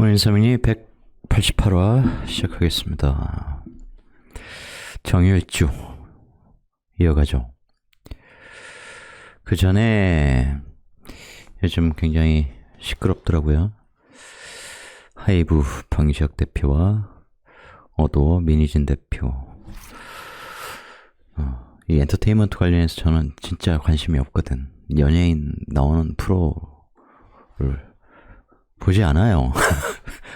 오늘 인사민이 188화 시작하겠습니다. 정일주 이어가죠. 그 전에 요즘 굉장히 시끄럽더라고요. 하이브 방시혁 대표와 어도 민희진 대표. 이 엔터테인먼트 관련해서 저는 진짜 관심이 없거든. 연예인 나오는 프로를 보지 않아요.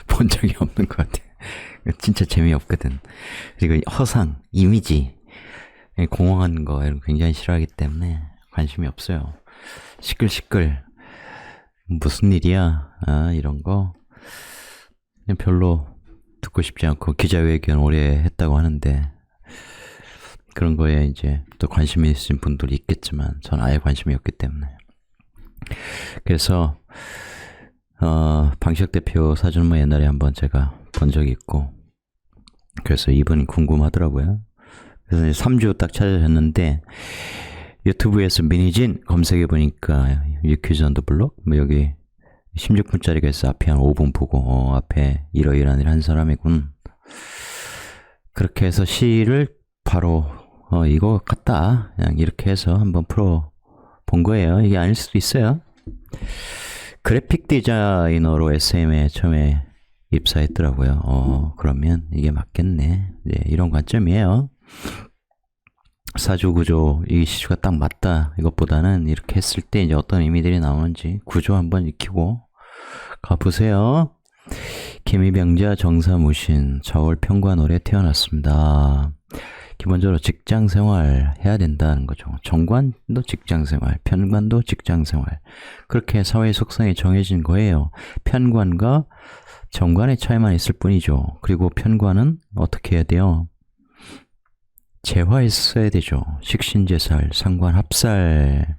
본 적이 없는 것 같아. 진짜 재미없거든. 그리고 허상, 이미지, 공허한 거 이런 거 굉장히 싫어하기 때문에 관심이 없어요. 시끌시끌 무슨 일이야? 이런 거 그냥 별로 듣고 싶지 않고, 기자회견 오래 했다고 하는데 그런 거에 이제 또 관심이 있으신 분들이 있겠지만 전 아예 관심이 없기 때문에. 그래서 방시혁 대표 사진은 뭐 옛날에 한번 제가 본 적이 있고, 그래서 이분이 궁금하더라고요. 그래서 이제 3주 딱 찾아졌는데, 유튜브에서 민희진 검색해보니까 유퀴즈 언더 블록? 뭐 여기 16분짜리가 있어. 앞에 한 5분 보고, 앞에 이러이러한 일 한 사람이군. 그렇게 해서 바로, 이거 같다. 그냥 이렇게 해서 한번 풀어본 거예요. 이게 아닐 수도 있어요. 그래픽 디자이너로 SM에 처음에 입사했더라고요. 그러면 이게 맞겠네. 네, 이런 관점이에요. 사주구조, 이 시주가 딱 맞다. 이것보다는 이렇게 했을 때 이제 어떤 의미들이 나오는지 구조 한번 익히고 가보세요. 김희병자 정사무신 저울 평관월에 태어났습니다. 기본적으로 직장 생활 해야 된다는 거죠. 정관도 직장 생활, 편관도 직장 생활. 그렇게 사회 속성이 정해진 거예요. 편관과 정관의 차이만 있을 뿐이죠. 그리고 편관은 어떻게 해야 돼요? 재화했어야 되죠. 식신제살, 상관합살,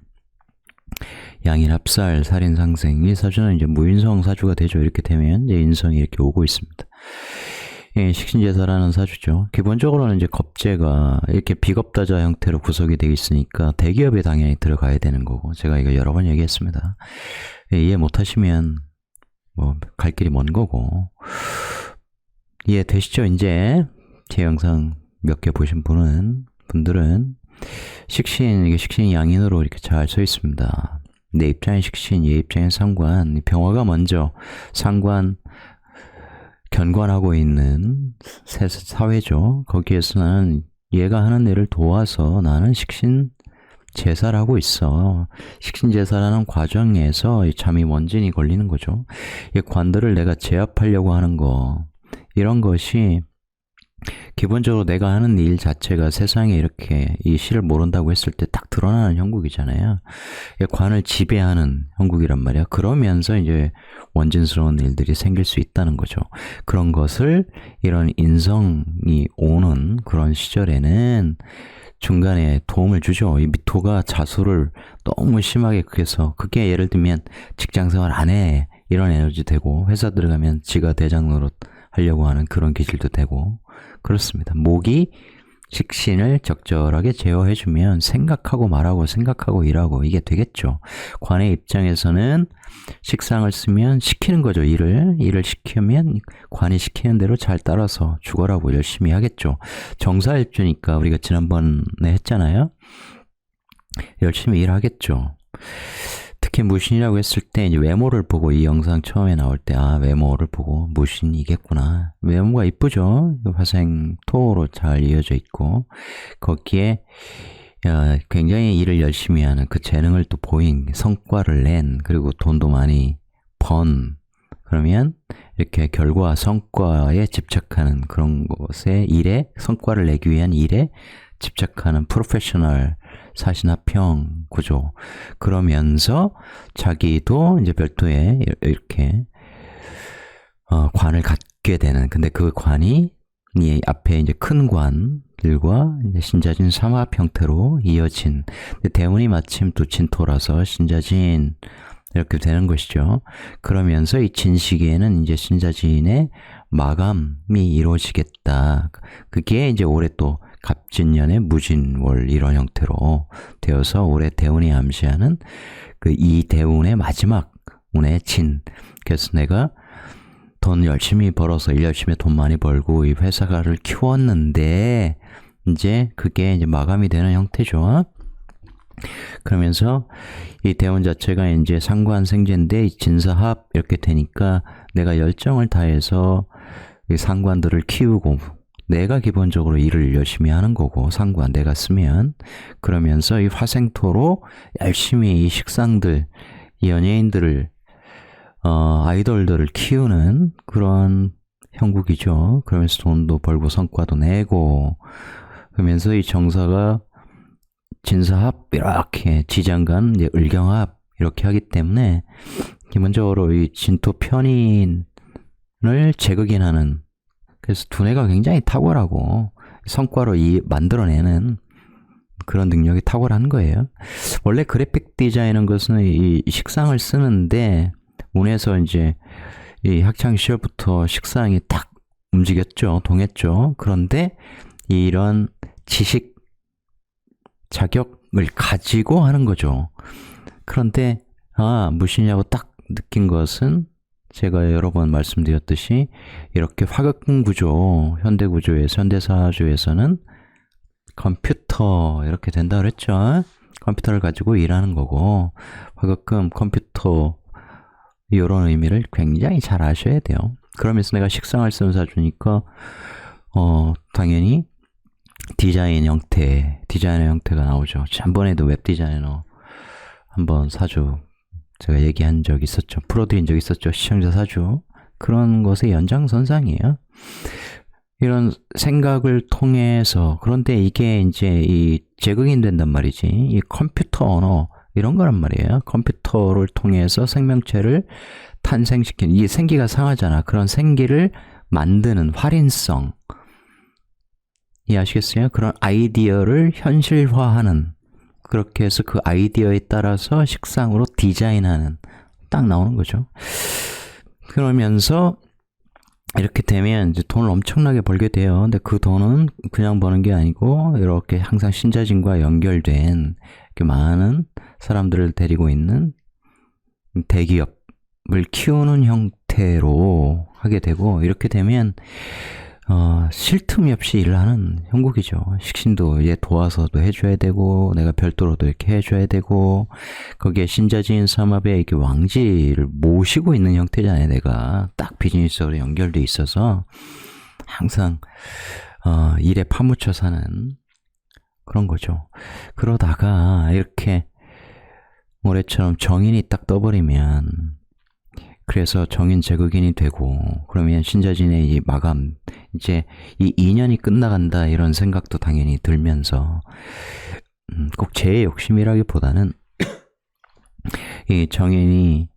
양인합살, 살인상생. 이 사주는 이제 무인성 사주가 되죠. 이렇게 되면 이제 인성이 이렇게 오고 있습니다. 예, 식신제사라는 사주죠. 기본적으로는 이제 겁재가 이렇게 비겁다자 형태로 구성이 되어 있으니까 대기업에 당연히 들어가야 되는 거고, 제가 이거 여러 번 얘기했습니다. 예, 이해 못하시면 뭐 갈 길이 먼 거고. 이해되시죠? 이제 제 영상 몇 개 보신 분들은 식신, 이게 식신이 양인으로 이렇게 잘 서 있습니다. 내 입장에 식신, 얘 입장에 상관. 병화가 먼저 상관 견관하고 있는 사회죠. 거기에서 나는 얘가 하는 일을 도와서 나는 식신 제사를 하고 있어. 식신 제사라는 과정에서 잠이 원진이 걸리는 거죠. 이 관들을 내가 제압하려고 하는 거, 이런 것이 기본적으로 내가 하는 일 자체가 세상에 이렇게 이 실을 모른다고 했을 때 딱 드러나는 형국이잖아요. 관을 지배하는 형국이란 말이야. 그러면서 이제 원진스러운 일들이 생길 수 있다는 거죠. 그런 것을 이런 인성이 오는 그런 시절에는 중간에 도움을 주죠. 이 미토가 자수를 너무 심하게 해서, 그게 예를 들면 직장생활 안 해, 이런 에너지 되고, 회사 들어가면 지가 대장 노릇 하려고 하는 그런 기질도 되고 그렇습니다. 목이 식신을 적절하게 제어해주면 생각하고 말하고 생각하고 일하고 이게 되겠죠. 관의 입장에서는 식상을 쓰면 시키는 거죠. 일을 시키면 관이 시키는 대로 잘 따라서 죽어라고 열심히 하겠죠. 정사일주니까 우리가 지난번에 했잖아요. 열심히 일하겠죠. 특히 무신이라고 했을 때 이제 외모를 보고, 이 영상 처음에 나올 때 외모를 보고 무신이겠구나. 외모가 이쁘죠. 화생 토로 잘 이어져 있고, 거기에 굉장히 일을 열심히 하는 그 재능을 또 보인, 성과를 낸, 그리고 돈도 많이 번, 그러면 이렇게 결과 성과에 집착하는 그런 것에, 일에 성과를 내기 위한 일에 집착하는 프로페셔널 사신합형 구조. 그러면서 자기도 이제 별도의 이렇게 관을 갖게 되는, 근데 그 관이 이 앞에 이제 큰 관들과 이제 신자진 삼합 형태로 이어진, 대운이 마침 또 진토라서 신자진 이렇게 되는 것이죠. 그러면서 이 진시기에는 이제 신자진의 마감이 이루어지겠다. 그게 이제 올해 또 갑진년의 무진월 이런 형태로 되어서 올해 대운이 암시하는 그 이 대운의 마지막 운의 진. 그래서 내가 돈 열심히 벌어서 일 열심히 돈 많이 벌고 이 회사를 키웠는데 이제 그게 이제 마감이 되는 형태죠. 그러면서 이 대원 자체가 이제 상관생제인데 진사합 이렇게 되니까 내가 열정을 다해서 이 상관들을 키우고 내가 기본적으로 일을 열심히 하는 거고 상관 내가 쓰면 그러면서 이 화생토로 열심히 이 식상들 이 연예인들을 아이돌들을 키우는 그런 형국이죠. 그러면서 돈도 벌고 성과도 내고 그러면서 이 정사가 진사합 이렇게 지장간 이제 을경합 이렇게 하기 때문에 기본적으로 이 진토 편인을 재극인하는 그래서 두뇌가 굉장히 탁월하고 성과로 만들어내는 그런 능력이 탁월한 거예요. 원래 그래픽 디자인은 것은 이 식상을 쓰는데 운에서 이제 이 학창 시절부터 식상이 딱 움직였죠. 동했죠. 그런데 이런 지식 자격을 가지고 하는 거죠. 그런데 무엇이냐고 딱 느낀 것은 제가 여러 번 말씀드렸듯이 이렇게 화극근 구조, 현대 구조에서 현대사주에서는 컴퓨터 이렇게 된다 그랬죠. 컴퓨터를 가지고 일하는 거고 화극근 컴퓨터 이런 의미를 굉장히 잘 아셔야 돼요. 그러면서 내가 식상을 쓰는 사주니까 당연히 디자인의 형태가 나오죠. 지난번에도 웹 디자이너 한번 사주 제가 얘기한 적 있었죠. 풀어드린 적 있었죠. 시청자 사주. 그런 것의 연장선상이에요. 이런 생각을 통해서 그런데 이게 이제 이 재극인 된단 말이지. 이 컴퓨터 언어 이런 거란 말이에요. 컴퓨터를 통해서 생명체를 탄생시키는 이 생기가 상하잖아. 그런 생기를 만드는 활인성 이해하시겠어요? 그런 아이디어를 현실화하는 그렇게 해서 그 아이디어에 따라서 식상으로 디자인하는 딱 나오는 거죠. 그러면서 이렇게 되면 이제 돈을 엄청나게 벌게 돼요. 근데 그 돈은 그냥 버는 게 아니고 이렇게 항상 신자진과 연결된 많은 사람들을 데리고 있는 대기업을 키우는 형태로 하게 되고 이렇게 되면 쉴 틈이 없이 일을 하는 형국이죠. 식신도 얘 도와서도 해줘야 되고 내가 별도로도 이렇게 해줘야 되고 거기에 신자진 삼합에 이렇게 왕지를 모시고 있는 형태잖아요. 내가 딱 비즈니스로 연결돼 있어서 항상 일에 파묻혀 사는 그런 거죠. 그러다가 이렇게 올해처럼 정인이 딱 떠버리면 그래서 정인 재극인이 되고 그러면 신자진의 이 마감 이제 이 2년이 끝나간다 이런 생각도 당연히 들면서 꼭 제 욕심이라기보다는 이 정인이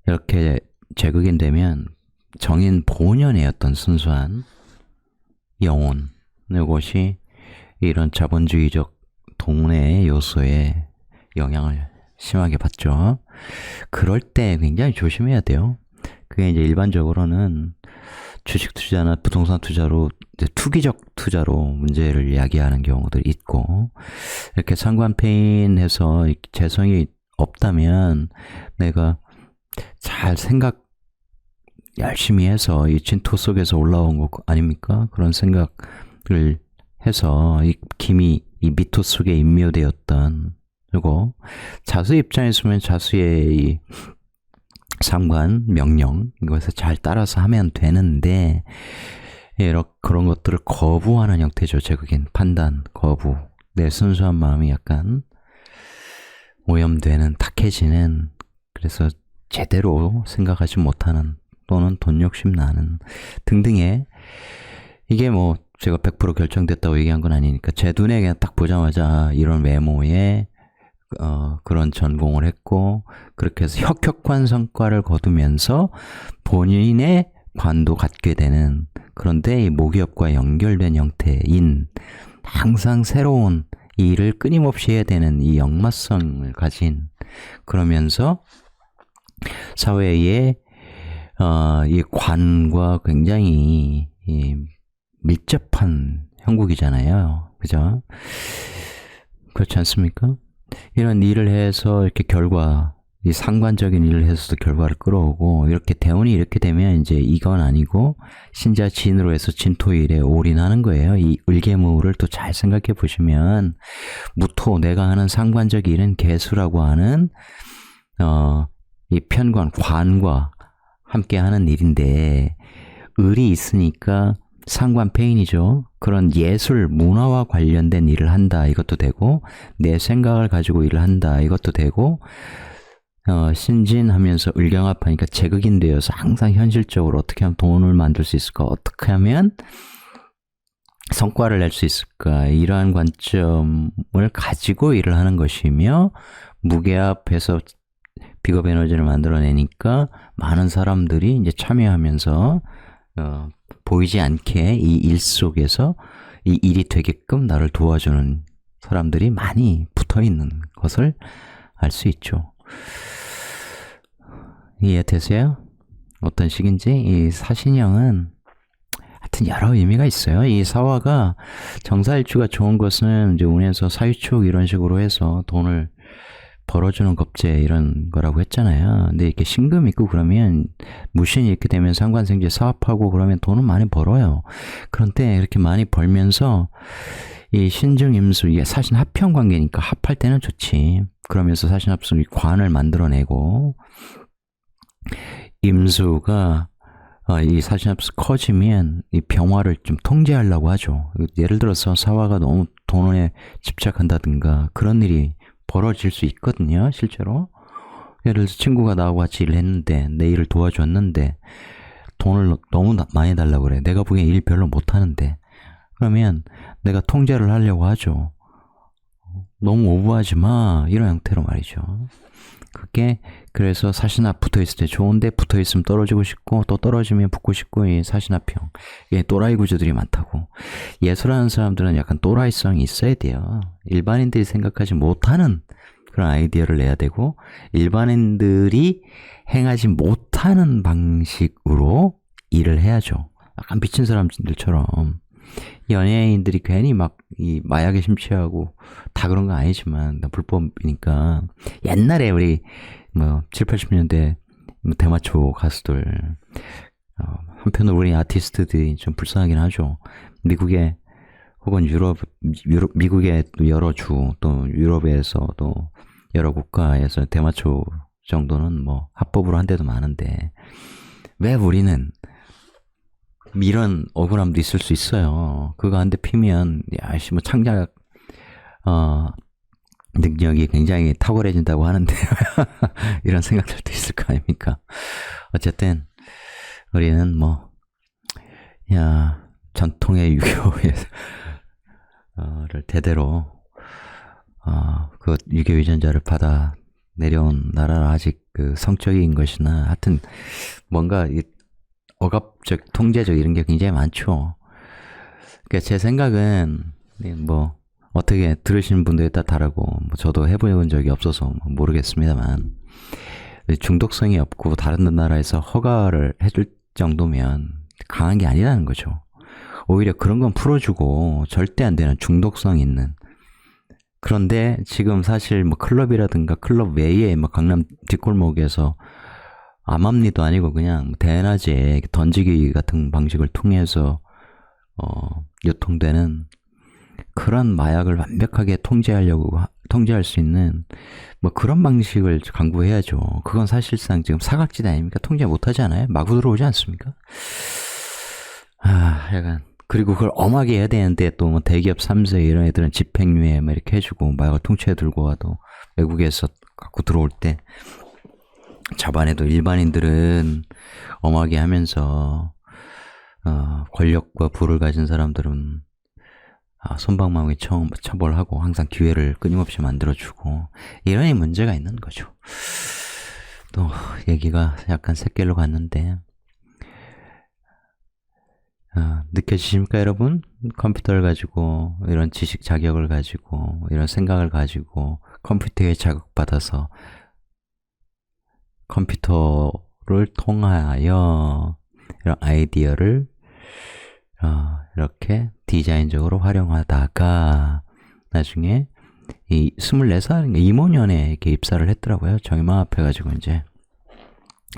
이렇게 재극인 되면 정인 본연의 어떤 순수한 영혼 이것이 이런 자본주의적 동네 요소에 영향을 심하게 받죠. 그럴 때 굉장히 조심해야 돼요. 그게 이제 일반적으로는 주식 투자나 부동산 투자로 투기적 투자로 문제를 야기하는 경우들이 있고 이렇게 상관패인해서 재성이 없다면 내가 잘 생각 열심히 해서 이 진토 속에서 올라온 거 아닙니까? 그런 생각을 해서 이 김이 이 미토 속에 인묘되었던 그리고 자수 입장에서 보면 자수의 이 상관, 명령 이것을 잘 따라서 하면 되는데 그런 것들을 거부하는 형태죠. 재극인 판단, 거부 내 순수한 마음이 약간 오염되는, 탁해지는 그래서 제대로 생각하지 못하는 또는 돈 욕심 나는 등등의 이게 뭐 제가 100% 결정됐다고 얘기한 건 아니니까 제 눈에 그냥 딱 보자마자 이런 외모에 그런 전공을 했고 그렇게 해서 혁혁한 성과를 거두면서 본인의 관도 갖게 되는 그런데 이 모기업과 연결된 형태인 항상 새로운 일을 끊임없이 해야 되는 이 역마성을 가진 그러면서 사회의 이 관과 굉장히 밀접한 형국이잖아요. 그죠? 그렇지 않습니까? 이런 일을 해서 이렇게 결과, 이 상관적인 일을 해서도 결과를 끌어오고, 이렇게 대운이 이렇게 되면 이제 이건 아니고 신자 진으로 해서 진토일에 올인하는 거예요. 이 을개무를 또 잘 생각해 보시면, 무토, 내가 하는 상관적 일은 개수라고 하는 이 편관, 관과 함께 하는 일인데, 을이 있으니까 상관 페인이죠. 그런 예술, 문화와 관련된 일을 한다, 이것도 되고, 내 생각을 가지고 일을 한다, 이것도 되고, 신진하면서 을경합하니까 제극인 되어서 항상 현실적으로 어떻게 하면 돈을 만들 수 있을까, 어떻게 하면 성과를 낼 수 있을까, 이러한 관점을 가지고 일을 하는 것이며, 무게합해서 빅업 에너지를 만들어내니까 많은 사람들이 이제 참여하면서 보이지 않게 이 일 속에서 이 일이 되게끔 나를 도와주는 사람들이 많이 붙어있는 것을 알 수 있죠. 이해되세요? 어떤 식인지? 이 사신형은 하여튼 여러 의미가 있어요. 이 사화가 정사일주가 좋은 것은 이제 운에서 사유축 이런 식으로 해서 돈을 벌어주는 겁재 이런 거라고 했잖아요. 근데 이렇게 신금 있고 그러면 무신이 이렇게 되면 상관생제 사업하고 그러면 돈은 많이 벌어요. 그런데 이렇게 많이 벌면서 이 신증임수, 이게 사신 합형 관계니까 합할 때는 좋지. 그러면서 사신 합수 관을 만들어내고, 임수가 이 사신 합수 커지면 이 병화를 좀 통제하려고 하죠. 예를 들어서 사화가 너무 돈에 집착한다든가 그런 일이 벌어질 수 있거든요, 실제로. 예를 들어서 친구가 나하고 같이 일을 했는데, 내 일을 도와줬는데, 돈을 너무 많이 달라고 그래. 내가 보기엔 일 별로 못하는데. 그러면 내가 통제를 하려고 하죠. 너무 오버하지 마. 이런 형태로 말이죠. 그게, 그래서 사신합 붙어있을 때 좋은데, 붙어있으면 떨어지고 싶고, 또 떨어지면 붙고 싶고, 이 사신합형. 이게 또라이 구조들이 많다고. 예술하는 사람들은 약간 또라이성이 있어야 돼요. 일반인들이 생각하지 못하는 그런 아이디어를 내야 되고, 일반인들이 행하지 못하는 방식으로 일을 해야죠. 약간 미친 사람들처럼. 연예인들이 괜히 막 이 마약에 심취하고 다 그런 건 아니지만 불법이니까. 옛날에 우리 뭐 7, 80년대 대마초 가수들, 한편으로 우리 아티스트들이 좀 불쌍하긴 하죠. 미국에 혹은 미국의 여러 주, 또 유럽에서 또 여러 국가에서 대마초 정도는 뭐 합법으로 한 데도 많은데, 왜 우리는 이런 억울함도 있을 수 있어요. 그거 한 대 피면, 야씨, 뭐 창작, 능력이 굉장히 탁월해진다고 하는데, 이런 생각들도 있을 거 아닙니까? 어쨌든, 우리는 뭐, 전통의 유교를 대대로, 그 유교 유전자를 받아 내려온 나라라 아직 그 성적인 것이나, 하여튼, 뭔가, 억압적, 통제적 이런 게 굉장히 많죠. 그러니까 제 생각은 뭐 어떻게 들으시는 분들에 따라 다르고, 뭐 저도 해본 적이 없어서 모르겠습니다만, 중독성이 없고 다른 나라에서 허가를 해줄 정도면 강한 게 아니라는 거죠. 오히려 그런 건 풀어주고 절대 안 되는 중독성 있는. 그런데 지금 사실 뭐 클럽이라든가 클럽 외에 뭐 강남 뒷골목에서 암암리도 아니고 그냥 대낮에 던지기 같은 방식을 통해서 유통되는 그런 마약을 완벽하게 통제할 수 있는 뭐 그런 방식을 강구해야죠. 그건 사실상 지금 사각지대 아닙니까? 통제 못하지 않아요? 마구 들어오지 않습니까? 약간. 그리고 그걸 엄하게 해야 되는데 또 뭐 대기업 3세 이런 애들은 집행유예 뭐 이렇게 해주고 마약을 통째로 들고 와도 외국에서 갖고 들어올 때 자반에도 일반인들은 엄하게 하면서 권력과 부를 가진 사람들은 솜방망이 처벌하고 항상 기회를 끊임없이 만들어주고 이런 문제가 있는 거죠. 또 얘기가 약간 샛길로 갔는데 느껴지십니까 여러분? 컴퓨터를 가지고 이런 지식 자격을 가지고 이런 생각을 가지고 컴퓨터에 자극받아서 컴퓨터를 통하여 이런 아이디어를 이렇게 디자인적으로 활용하다가 나중에 이 24살 이모년에 이렇게 입사를 했더라고요. 정임합해가지고 이제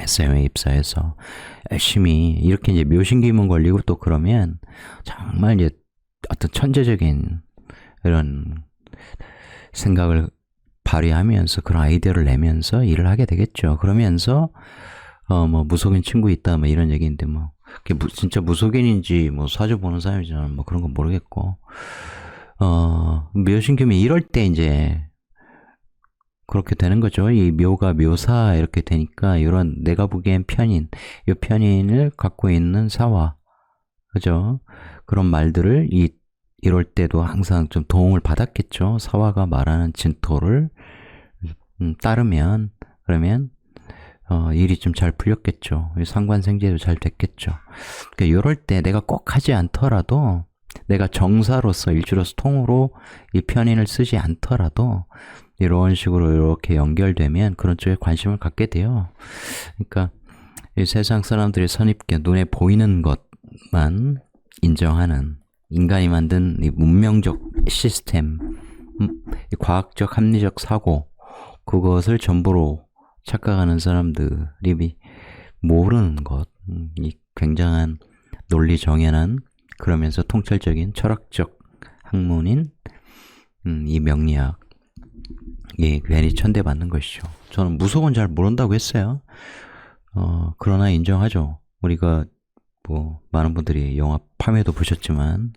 SM에 입사해서 열심히 이렇게 이제 묘신기문 걸리고 또 그러면 정말 이제 어떤 천재적인 이런 생각을 발휘하면서 그런 아이디어를 내면서 일을 하게 되겠죠. 그러면서 뭐 무속인 친구 있다 뭐 이런 얘기인데 뭐 그게 진짜 무속인인지 뭐 사주 보는 사람인지 뭐 그런 건 모르겠고 묘신기문이 이럴 때 이제 그렇게 되는 거죠. 이 묘가 묘사 이렇게 되니까 이런 내가 보기엔 편인, 이 편인을 갖고 있는 사화, 그죠? 그런 말들을 이럴 때도 항상 좀 도움을 받았겠죠. 사화가 말하는 진토를 따르면 그러면 일이 좀 잘 풀렸겠죠. 상관생제도 잘 됐겠죠. 그러니까 이럴 때 내가 꼭 하지 않더라도 내가 정사로서 일주로서 통으로 이 편인을 쓰지 않더라도 이런 식으로 이렇게 연결되면 그런 쪽에 관심을 갖게 돼요. 그러니까 이 세상 사람들이 선입견, 눈에 보이는 것만 인정하는 인간이 만든 이 문명적 시스템, 이 과학적 합리적 사고, 그것을 전부로 착각하는 사람들이 모르는 것, 이 굉장한 논리 정연한 그러면서 통찰적인 철학적 학문인 이 명리학, 이 괜히 천대받는 것이죠. 저는 무속은 잘 모른다고 했어요. 그러나 인정하죠. 우리가 뭐 많은 분들이 영화 파묘도 보셨지만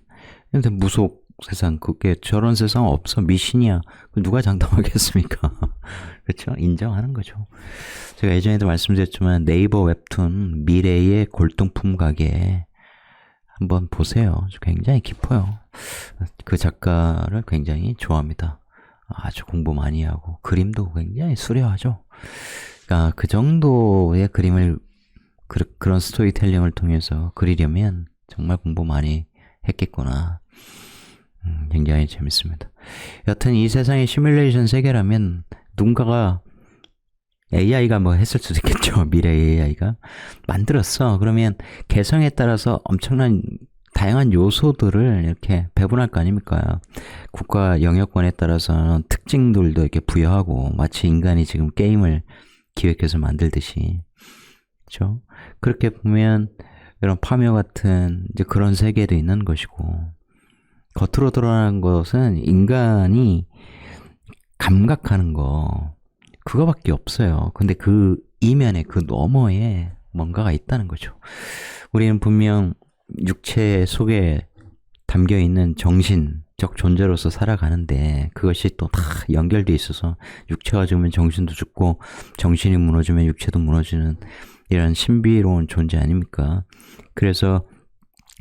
근데 무속 세상 그게 저런 세상 없어. 미신이야. 누가 장담하겠습니까? 그렇죠? 인정하는 거죠. 제가 예전에도 말씀드렸지만 네이버 웹툰 미래의 골동품 가게 한번 보세요. 굉장히 깊어요. 그 작가를 굉장히 좋아합니다. 아주 공부 많이 하고 그림도 굉장히 수려하죠. 그러니까 그 정도의 그림을 그런 스토리텔링을 통해서 그리려면 정말 공부 많이 했겠구나. 굉장히 재밌습니다. 여튼 이 세상의 시뮬레이션 세계라면 누군가가 AI가 뭐 했을 수도 있겠죠. 미래 AI가 만들었어. 그러면 개성에 따라서 엄청난 다양한 요소들을 이렇게 배분할 거 아닙니까? 국가 영역권에 따라서는 특징들도 이렇게 부여하고 마치 인간이 지금 게임을 기획해서 만들듯이, 그렇죠? 그렇게 보면 이런 파묘 같은 이제 그런 세계도 있는 것이고 겉으로 드러나는 것은 인간이 감각하는 거 그거밖에 없어요. 근데 그 이면에 그 너머에 뭔가가 있다는 거죠. 우리는 분명 육체 속에 담겨있는 정신적 존재로서 살아가는데 그것이 또 다 연결돼 있어서 육체가 죽으면 정신도 죽고 정신이 무너지면 육체도 무너지는 이런 신비로운 존재 아닙니까? 그래서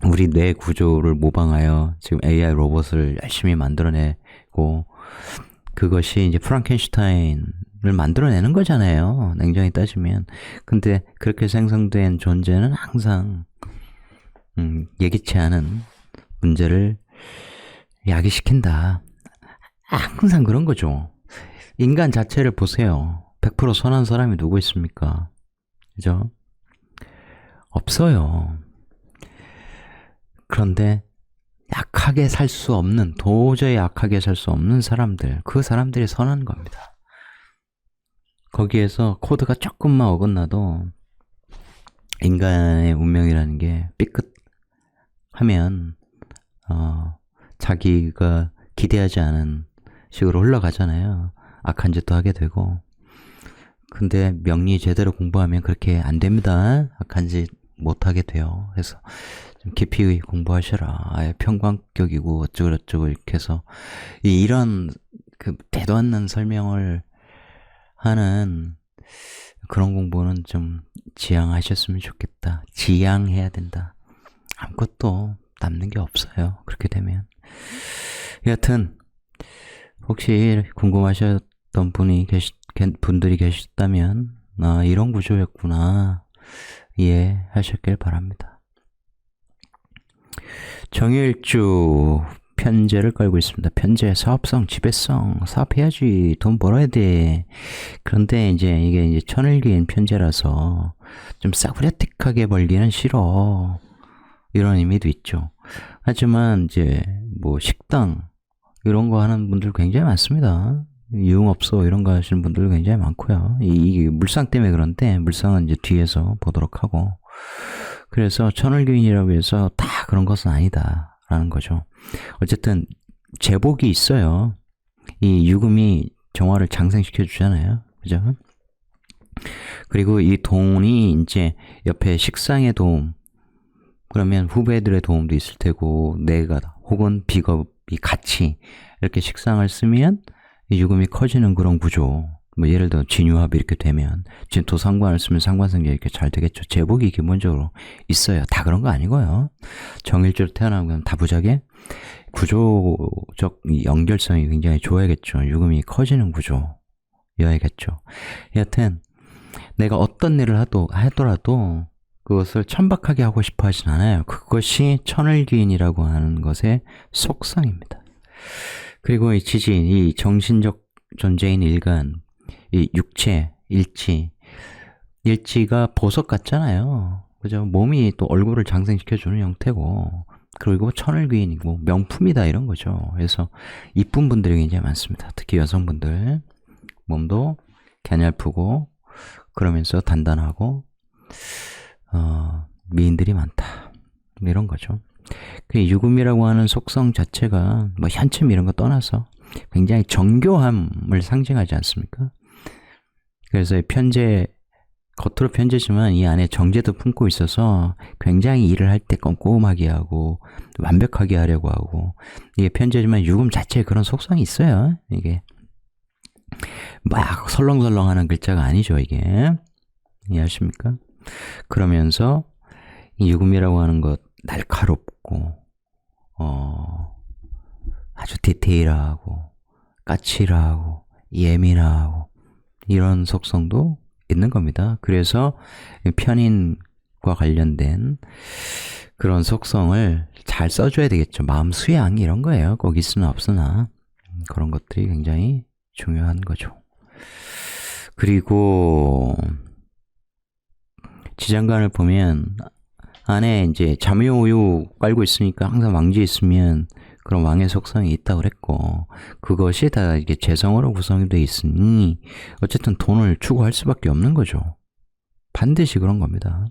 우리 뇌 구조를 모방하여 지금 AI 로봇을 열심히 만들어내고 그것이 이제 프랑켄슈타인을 만들어내는 거잖아요. 냉정히 따지면. 근데 그렇게 생성된 존재는 항상 예기치 않은 문제를 야기시킨다. 항상 그런 거죠. 인간 자체를 보세요. 100% 선한 사람이 누구 있습니까? 그죠? 없어요. 그런데 약하게 살 수 없는, 도저히 약하게 살 수 없는 사람들, 그 사람들이 선한 겁니다. 거기에서 코드가 조금만 어긋나도 인간의 운명이라는 게 삐끗하면 자기가 기대하지 않은 식으로 흘러가잖아요. 악한 짓도 하게 되고. 근데 명리 제대로 공부하면 그렇게 안 됩니다. 악한 짓 못하게 돼요. 그래서 좀 깊이 공부하셔라. 아예 평광격이고 어쩌고저쩌고 이렇게 해서 이런 그 대도 않는 설명을 하는 그런 공부는 좀 지양하셨으면 좋겠다. 지양해야 된다. 아무것도 남는 게 없어요. 그렇게 되면. 여하튼 혹시 궁금하셨던 분들이 계셨다면 이런 구조였구나 이해하셨길 바랍니다. 정일주 편제를 깔고 있습니다. 편제, 사업성, 지배성, 사업해야지, 돈 벌어야 돼. 그런데 이제 이게 이제 천을기인 편제라서 좀 싸구려틱하게 벌기는 싫어. 이런 의미도 있죠. 하지만 이제 뭐 식당, 이런 거 하는 분들 굉장히 많습니다. 유흥업소 이런 거 하시는 분들 굉장히 많고요. 이게 물상 때문에 그런데 물상은 이제 뒤에서 보도록 하고, 그래서 천을교인이라고 해서 다 그런 것은 아니다라는 거죠. 어쨌든 제복이 있어요. 이 유금이 정화를 장생시켜 주잖아요. 그죠? 그리고 이 돈이 이제 옆에 식상의 도움, 그러면 후배들의 도움도 있을 테고, 내가 혹은 비겁이 같이 이렇게 식상을 쓰면 이 유금이 커지는 그런 구조. 뭐 예를 들어 진유합이 이렇게 되면 진토 상관을 쓰면 상관성이 이렇게 잘 되겠죠. 제복이 기본적으로 있어요. 다 그런 거 아니고요. 정일주로 태어나면 다부작에 구조적 연결성이 굉장히 좋아야겠죠. 유금이 커지는 구조여야겠죠. 여하튼 내가 어떤 일을 하더라도 그것을 천박하게 하고 싶어 하진 않아요. 그것이 천을귀인이라고 하는 것의 속성입니다. 그리고 이 지진, 이 정신적 존재인 일간, 이 육체, 일지가 보석 같잖아요. 그죠? 몸이 또 얼굴을 장생시켜주는 형태고, 그리고 천을귀인이고 명품이다 이런 거죠. 그래서 이쁜 분들이 굉장히 많습니다. 특히 여성분들 몸도 갸냘프고 그러면서 단단하고 미인들이 많다 이런 거죠. 그 유금이라고 하는 속성 자체가 뭐 현침 이런 거 떠나서 굉장히 정교함을 상징하지 않습니까? 그래서 편재, 겉으로 편재지만 이 안에 정제도 품고 있어서 굉장히 일을 할 때 꼼꼼하게 하고 완벽하게 하려고 하고, 이게 편재지만 유금 자체에 그런 속성이 있어요. 이게 막 설렁설렁하는 글자가 아니죠. 이게 이해하십니까? 그러면서 이 유금이라고 하는 것 날카롭고 아주 디테일하고 까칠하고 예민하고 이런 속성도 있는 겁니다. 그래서 편인과 관련된 그런 속성을 잘 써줘야 되겠죠. 마음 수양 이런 거예요. 꼭 있으나 없으나 그런 것들이 굉장히 중요한 거죠. 그리고 지장간을 보면 안에 이제 자묘우유 깔고 있으니까 항상 왕지에 있으면 그런 왕의 속성이 있다고 그랬고, 그것이 다 이게 재성으로 구성이 돼 있으니 어쨌든 돈을 추구할 수밖에 없는 거죠. 반드시 그런 겁니다.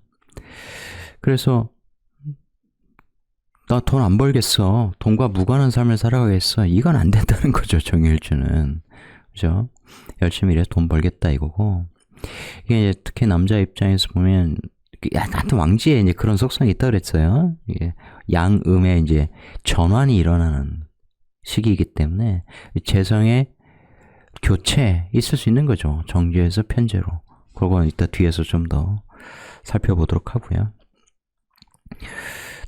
그래서 나 돈 안 벌겠어, 돈과 무관한 삶을 살아가겠어, 이건 안 된다는 거죠. 정일주는. 그죠? 열심히 일해서 돈 벌겠다 이거고, 이게 이제 특히 남자 입장에서 보면 하여튼 왕지에 이제 그런 속성이 있다 그랬어요. 이게 양음의 이제 전환이 일어나는 시기이기 때문에 재성의 교체 있을 수 있는 거죠. 정제에서 편제로. 그건 이따 뒤에서 좀 더 살펴보도록 하고요.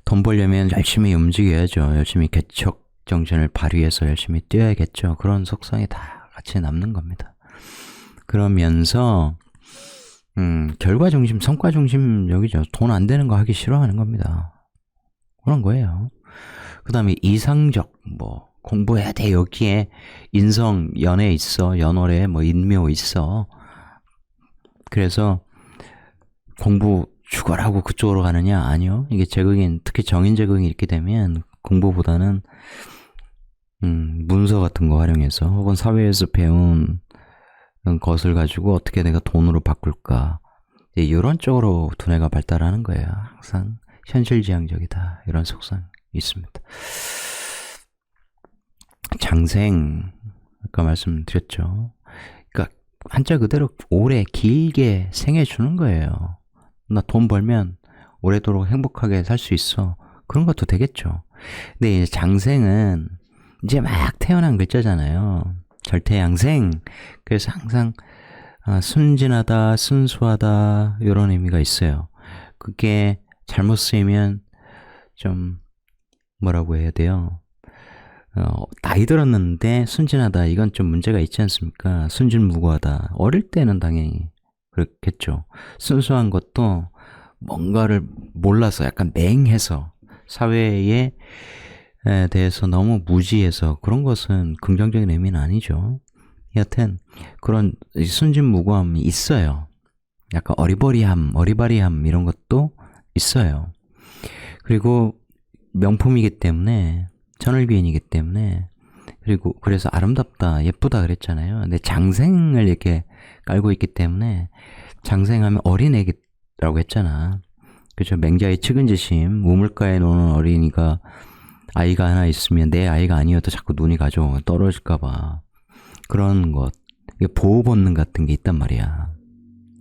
돈 벌려면 열심히 움직여야죠. 열심히 개척 정신을 발휘해서 열심히 뛰어야겠죠. 그런 속성이 다 같이 남는 겁니다. 그러면서 결과 중심, 성과 중심적이죠. 돈 안 되는 거 하기 싫어하는 겁니다. 그런 거예요. 그 다음에 이상적, 뭐 공부해야 돼, 여기에 인성, 연애 있어, 연월에 뭐 인묘 있어. 그래서 공부 죽어라고 그쪽으로 가느냐? 아니요. 이게 제극인, 특히 정인 제극이 이렇게 되면 공부보다는 문서 같은 거 활용해서 혹은 사회에서 배운 것을 가지고 어떻게 내가 돈으로 바꿀까, 이런 쪽으로 두뇌가 발달하는 거예요. 항상 현실지향적이다 이런 속성이 있습니다. 장생 아까 말씀드렸죠. 그러니까 한자 그대로 오래 길게 생애 주는 거예요. 나 돈 벌면 오래도록 행복하게 살 수 있어, 그런 것도 되겠죠. 근데 이제 장생은 이제 막 태어난 글자잖아요. 절대양생. 그래서 항상 순진하다, 순수하다 이런 의미가 있어요. 그게 잘못 쓰이면 좀 뭐라고 해야 돼요? 나이 들었는데 순진하다, 이건 좀 문제가 있지 않습니까? 순진무구하다. 어릴 때는 당연히 그렇겠죠. 순수한 것도 뭔가를 몰라서 약간 맹해서 사회에 대해서 너무 무지해서 그런 것은 긍정적인 의미는 아니죠. 여하튼 그런 순진무구함이 있어요. 약간 어리바리함 이런 것도 있어요. 그리고 명품이기 때문에, 천을귀인이기 때문에 그리고 그래서 아름답다, 예쁘다 그랬잖아요. 근데 장생을 이렇게 깔고 있기 때문에 장생하면 어린애라고 했잖아. 그죠? 맹자의 측은지심, 우물가에 노는 어린이가 아이가 하나 있으면 내 아이가 아니어도 자꾸 눈이 가죠. 떨어질까봐. 그런 것. 보호 본능 같은 게 있단 말이야.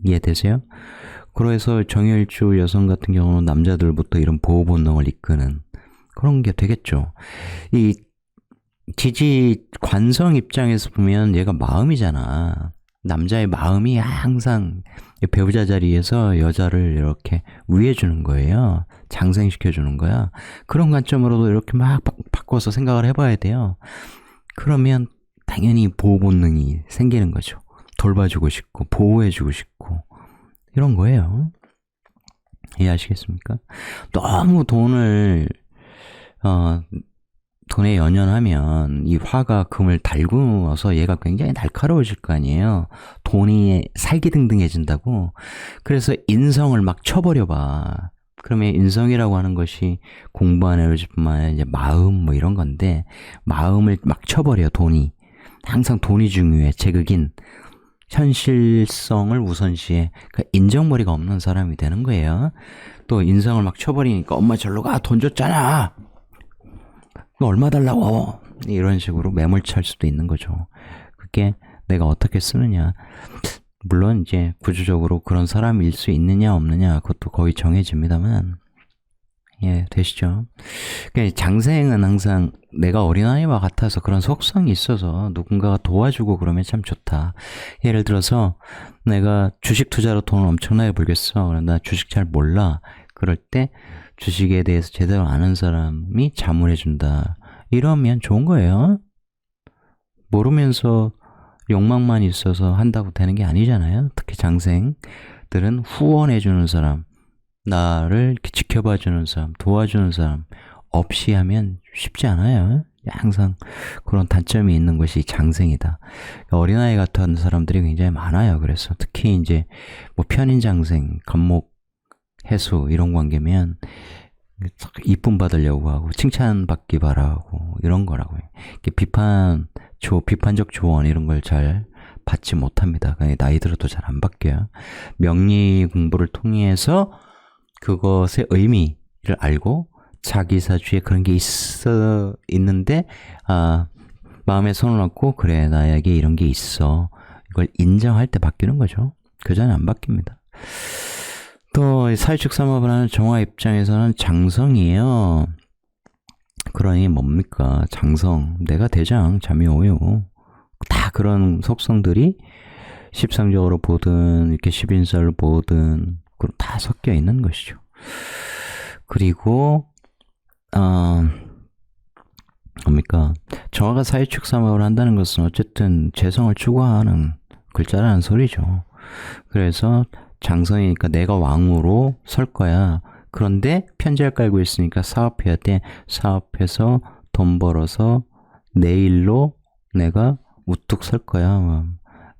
이해되세요? 그래서 정열주 여성 같은 경우는 남자들부터 이런 보호 본능을 이끄는 그런 게 되겠죠. 이 지지 관성 입장에서 보면 얘가 마음이잖아. 남자의 마음이 항상 배우자 자리에서 여자를 이렇게 위해주는 거예요. 장생시켜주는 거야. 그런 관점으로도 이렇게 막 바꿔서 생각을 해봐야 돼요. 그러면 당연히 보호 본능이 생기는 거죠. 돌봐주고 싶고 보호해주고 싶고 이런 거예요. 이해하시겠습니까? 너무 돈에 연연하면 이 화가 금을 달구어서 얘가 굉장히 날카로워질 거 아니에요. 돈이 살기등등해진다고. 그래서 인성을 막 쳐버려봐. 그러면 인성이라고 하는 것이 공부하는 에너지뿐만 아니라 이제 마음 뭐 이런 건데 마음을 막 쳐버려 돈이. 항상 돈이 중요해. 제극인. 현실성을 우선시해. 그러니까 인정머리가 없는 사람이 되는 거예요. 또 인성을 막 쳐버리니까 엄마 절로 가. 돈 줬잖아. 얼마 달라고. 이런 식으로 매몰찰 수도 있는 거죠. 그게 내가 어떻게 쓰느냐. 물론 이제 구조적으로 그런 사람일 수 있느냐 없느냐 그것도 거의 정해집니다만 예, 되시죠? 그러니까 장생은 항상 내가 어린아이와 같아서 그런 속성이 있어서 누군가가 도와주고 그러면 참 좋다. 예를 들어서 내가 주식 투자로 돈을 엄청나게 벌겠어. 그런데 나 주식 잘 몰라. 그럴 때 주식에 대해서 제대로 아는 사람이 자문해준다. 이러면 좋은 거예요. 모르면서 욕망만 있어서 한다고 되는 게 아니잖아요. 특히 장생들은 후원해주는 사람, 나를 지켜봐주는 사람, 도와주는 사람 없이 하면 쉽지 않아요. 항상 그런 단점이 있는 것이 장생이다. 어린아이 같은 사람들이 굉장히 많아요. 그래서 특히 이제 뭐 편인장생, 감목, 해수 이런 관계면 이쁨 받으려고 하고 칭찬받기 바라고 이런 거라고요. 비판적 조언 이런 걸 잘 받지 못합니다. 나이 들어도 잘 안 바뀌어요. 명리 공부를 통해서 그것의 의미를 알고 자기사주에 그런 게 있는데 마음에 손을 얹고 그래 나에게 이런 게 있어 이걸 인정할 때 바뀌는 거죠. 그 전에 안 바뀝니다. 또 사회적 삼합을 하는 정화 입장에서는 장성이에요. 그러니 뭡니까? 장성, 내가 대장, 잠이 오요. 다 그런 속성들이 십상적으로 보든 이렇게 십인설로 보든 다 섞여 있는 것이죠. 그리고 뭡니까? 정화가 사회적 삼합을 한다는 것은 어쨌든 재성을 추구하는 글자라는 소리죠. 그래서 장성이니까 내가 왕으로 설 거야. 그런데 편제를 깔고 있으니까 사업해야 돼. 사업해서 돈 벌어서 내일로 내가 우뚝 설 거야.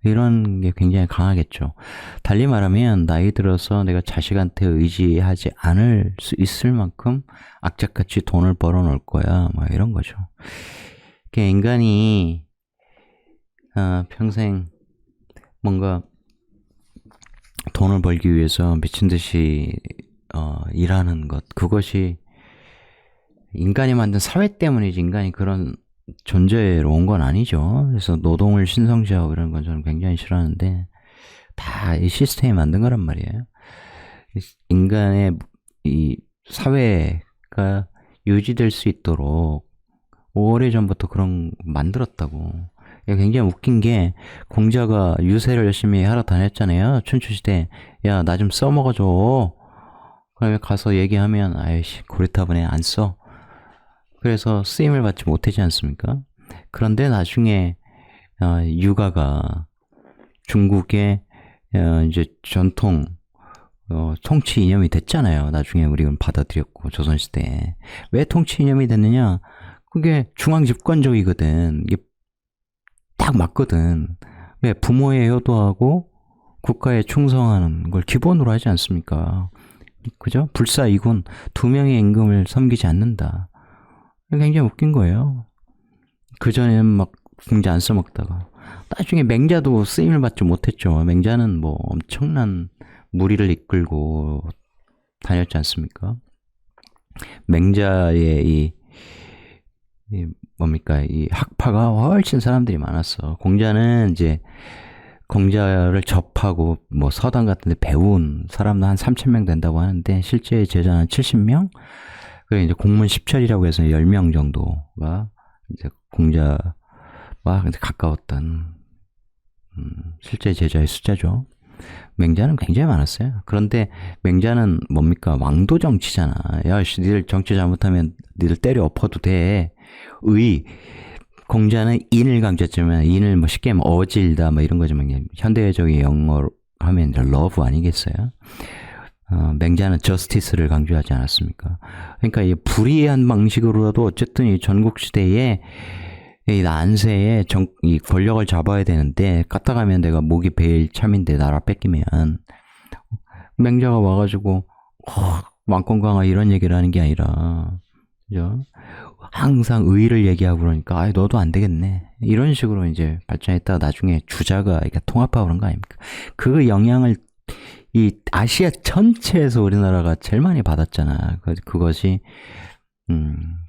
이런 게 굉장히 강하겠죠. 달리 말하면 나이 들어서 내가 자식한테 의지하지 않을 수 있을 만큼 악착같이 돈을 벌어 놓을 거야. 이런 거죠. 그러니까 인간이 평생 뭔가 돈을 벌기 위해서 미친 듯이 일하는 것, 그것이 인간이 만든 사회 때문이지 인간이 그런 존재로 온 건 아니죠. 그래서 노동을 신성시하고 이런 건 저는 굉장히 싫어하는데 다 이 시스템이 만든 거란 말이에요. 인간의 이 사회가 유지될 수 있도록 오래전부터 그런 만들었다고. 굉장히 웃긴 게 공자가 유세를 열심히 하러 다녔잖아요. 춘추시대. 야, 나 좀 써먹어줘. 그러면 가서 얘기하면 아이씨 고리타분해 안 써. 그래서 쓰임을 받지 못하지 않습니까? 그런데 나중에 유가가 중국의 이제 전통 통치 이념이 됐잖아요. 나중에 우리는 받아들였고 조선시대에. 왜 통치 이념이 됐느냐? 그게 중앙 집권적이거든. 이게 딱 맞거든. 왜 부모에 효도하고 국가에 충성하는 걸 기본으로 하지 않습니까? 그죠? 불사이군 두 명의 임금을 섬기지 않는다. 굉장히 웃긴 거예요. 그전에는 막 공자 안 써먹다가 나중에 맹자도 쓰임을 받지 못했죠. 맹자는 뭐 엄청난 무리를 이끌고 다녔지 않습니까? 맹자의 이 학파가 훨씬 사람들이 많았어. 공자는 이제 공자를 접하고 뭐 서당 같은 데 배운 사람도 한 3,000명 된다고 하는데 실제 제자는 70명? 그리고 이제 공문 10철이라고 해서 10명 정도가 이제 공자와 가까웠던 실제 제자의 숫자죠. 맹자는 굉장히 많았어요. 그런데 맹자는 뭡니까? 왕도 정치잖아. 야, 니들 정치 잘못하면 니들 때려 엎어도 돼. 공자는 인을 강조했지만 인을 뭐 쉽게 하면 어질다 뭐 이런 거지만 현대적인 영어로 하면 love 아니겠어요? 맹자는 저스티스를 강조하지 않았습니까? 그러니까 이 불이한 방식으로라도 어쨌든 이 전국시대에 이 난세에 이 권력을 잡아야 되는데 까딱하면 내가 목이 베일 참인데 나라 뺏기면 맹자가 와가지고 왕권 강화 이런 얘기를 하는 게 아니라 그죠? 항상 의의를 얘기하고 그러니까 너도 안 되겠네 이런 식으로 이제 발전했다가 나중에 주자가 이렇게 통합하고 그런 거 아닙니까? 그 영향을 이 아시아 전체에서 우리나라가 제일 많이 받았잖아. 그것이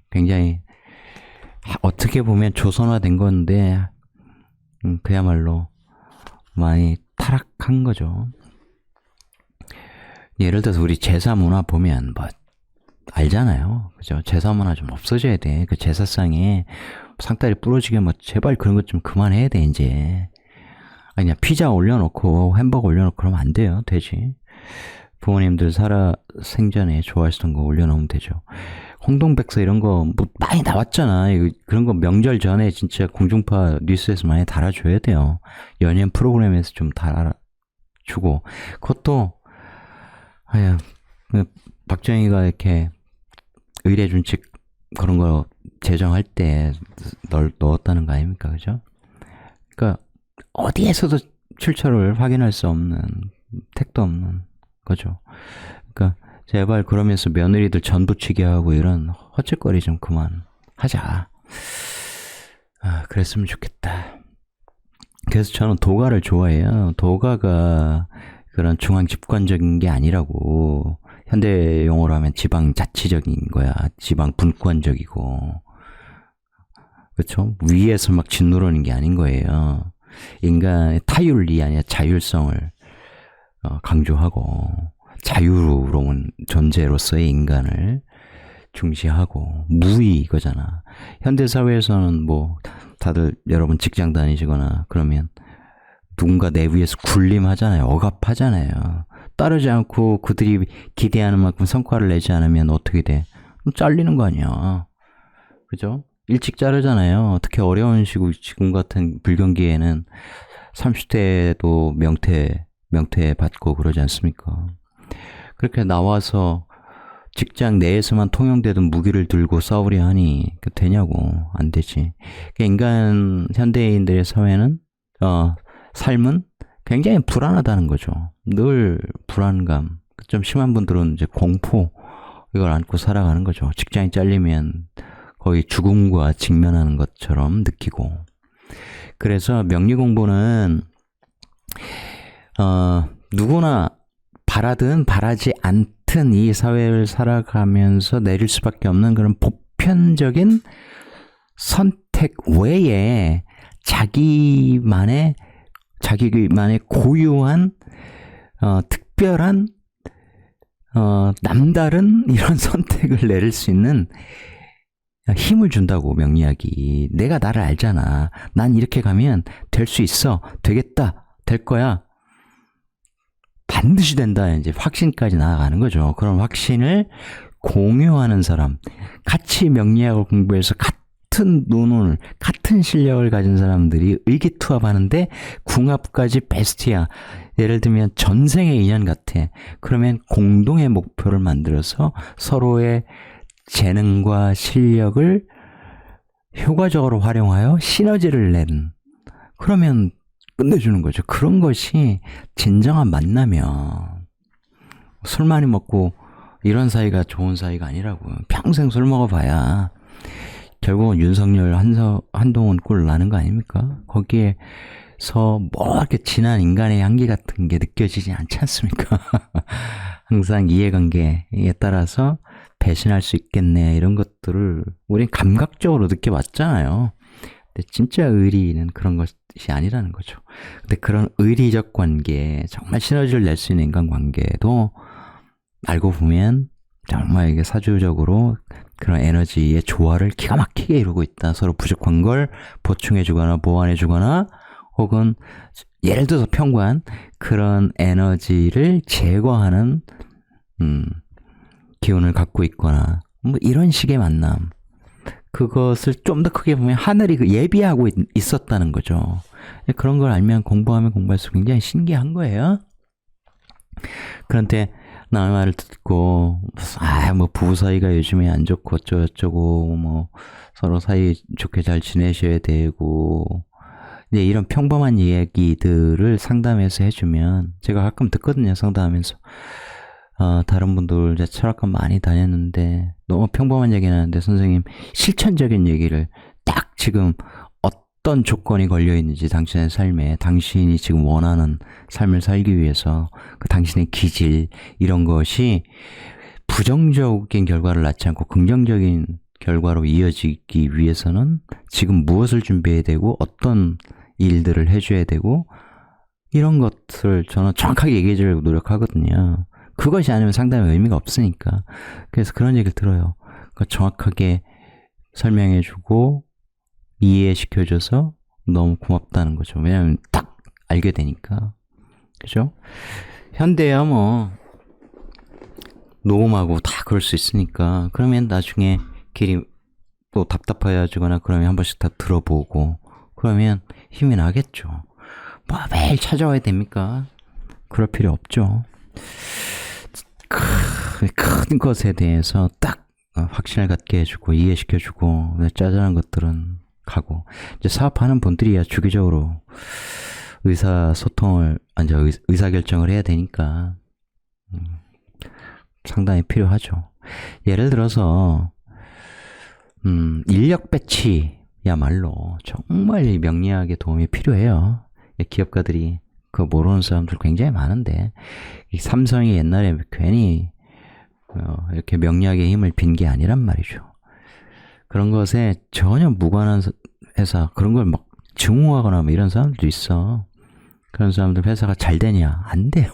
굉장히 어떻게 보면 조선화된 건데 그야말로 많이 타락한 거죠. 예를 들어서 우리 제사 문화 보면 뭐 알잖아요. 그죠? 제사 문화 좀 없어져야 돼. 그 제사상에 상다리 부러지게 뭐 제발 그런 것 좀 그만해야 돼 이제. 아니 그냥 피자 올려놓고 햄버거 올려놓고 그러면 안 돼요. 되지. 부모님들 살아 생전에 좋아하시던 거 올려놓으면 되죠. 홍동백서 이런 거 뭐 많이 나왔잖아. 그런 거 명절 전에 진짜 공중파 뉴스에서 많이 달아줘야 돼요. 연예인 프로그램에서 좀 달아주고 그것도 박정희가 이렇게 의례준칙 그런 거 제정할 때 넣었다는 거 아닙니까? 그죠? 그러니까 어디에서도 출처를 확인할 수 없는 택도 없는 거죠. 그러니까 제발 그러면서 며느리들 전부치게 하고 이런 헛짓거리 좀 그만하자. 그랬으면 좋겠다. 그래서 저는 도가를 좋아해요. 도가가 그런 중앙 집권적인 게 아니라고. 현대 용어로 하면 지방 자치적인 거야. 지방 분권적이고. 그렇죠? 위에서 막 짓누르는 게 아닌 거예요. 인간의 타율이 아니라 자율성을 강조하고 자유로운 존재로서의 인간을 중시하고 무의 이거잖아. 현대사회에서는 뭐 다들 여러분 직장 다니시거나 그러면 누군가 내 위에서 군림하잖아요. 억압하잖아요. 따르지 않고 그들이 기대하는 만큼 성과를 내지 않으면 어떻게 돼? 잘리는 거 아니야. 그죠? 일찍 자르잖아요. 특히 어려운 시국 지금 같은 불경기에는 30대도 명퇴 받고 그러지 않습니까? 그렇게 나와서 직장 내에서만 통용되던 무기를 들고 싸우려 하니 되냐고. 안 되지. 인간 현대인들의 사회는 삶은 굉장히 불안하다는 거죠. 늘 불안감. 좀 심한 분들은 이제 공포 이걸 안고 살아가는 거죠. 직장이 잘리면 거의 죽음과 직면하는 것처럼 느끼고. 그래서 명리 공부는 누구나 바라든 바라지 않든 이 사회를 살아가면서 내릴 수밖에 없는 그런 보편적인 선택 외에 자기만의 고유한 특별한 남다른 이런 선택을 내릴 수 있는 힘을 준다고. 명리학이 내가 나를 알잖아. 난 이렇게 가면 될 수 있어. 되겠다. 될 거야. 반드시 된다. 이제 확신까지 나아가는 거죠. 그런 확신을 공유하는 사람, 같이 명리학을 공부해서 같은 논을, 같은 실력을 가진 사람들이 의기투합하는데 궁합까지 베스트야. 예를 들면 전생의 인연 같아. 그러면 공동의 목표를 만들어서 서로의 재능과 실력을 효과적으로 활용하여 시너지를 내는, 그러면 끝내주는 거죠. 그런 것이 진정한 만남이야. 술 많이 먹고 이런 사이가 좋은 사이가 아니라고. 평생 술 먹어봐야 결국은 윤석열, 한동훈 꼴 나는 거 아닙니까? 거기에서 뭐 이렇게 진한 인간의 향기 같은 게 느껴지지 않지 않습니까? 항상 이해관계에 따라서 배신할 수 있겠네, 이런 것들을 우린 감각적으로 느껴봤잖아요. 근데 진짜 의리는 그런 것이 아니라는 거죠. 근데 그런 의리적 관계, 정말 시너지를 낼 수 있는 인간관계도 알고 보면 정말 이게 사주적으로 그런 에너지의 조화를 기가 막히게 이루고 있다. 서로 부족한 걸 보충해주거나 보완해주거나, 혹은 예를 들어서 평관, 그런 에너지를 제거하는 기운을 갖고 있거나, 뭐 이런 식의 만남, 그것을 좀 더 크게 보면 하늘이 예비하고 있었다는 거죠. 그런 걸 알면 공부하면 공부할수록 굉장히 신기한 거예요. 그런데 남의 말을 듣고 뭐 부부 사이가 요즘에 안 좋고 어쩌고저쩌고, 뭐 서로 사이 좋게 잘 지내셔야 되고, 이제 이런 평범한 이야기들을 상담해서 해주면, 제가 가끔 듣거든요, 상담하면서. 다른 분들 이제 철학관 많이 다녔는데 너무 평범한 얘기는 하는데, 선생님 실천적인 얘기를 딱 지금 어떤 조건이 걸려 있는지, 당신의 삶에 당신이 지금 원하는 삶을 살기 위해서 그 당신의 기질, 이런 것이 부정적인 결과를 낳지 않고 긍정적인 결과로 이어지기 위해서는 지금 무엇을 준비해야 되고 어떤 일들을 해줘야 되고, 이런 것을 저는 정확하게 얘기해 주려고 노력하거든요. 그것이 아니면 상담의 의미가 없으니까. 그래서 그런 얘기를 들어요. 그러니까 정확하게 설명해주고 이해시켜줘서 너무 고맙다는 거죠. 왜냐면 딱 알게 되니까. 그죠? 현대야 뭐 녹음하고 다 그럴 수 있으니까, 그러면 나중에 길이 또 답답해지거나 그러면 한 번씩 다 들어보고 그러면 힘이 나겠죠. 뭐 매일 찾아와야 됩니까? 그럴 필요 없죠. 큰 것에 대해서 딱 확신을 갖게 해주고 이해시켜주고, 짜잘한 것들은 가고, 이제 사업하는 분들이야 주기적으로 의사결정을 해야 되니까 상당히 필요하죠. 예를 들어서 인력 배치야말로 정말 명리학의 도움이 필요해요. 기업가들이 그거 모르는 사람들 굉장히 많은데, 이 삼성이 옛날에 괜히 이렇게 명리학의 힘을 빈 게 아니란 말이죠. 그런 것에 전혀 무관한 회사, 그런 걸 막 증오하거나 뭐 이런 사람들도 있어. 그런 사람들 회사가 잘 되냐? 안 돼요.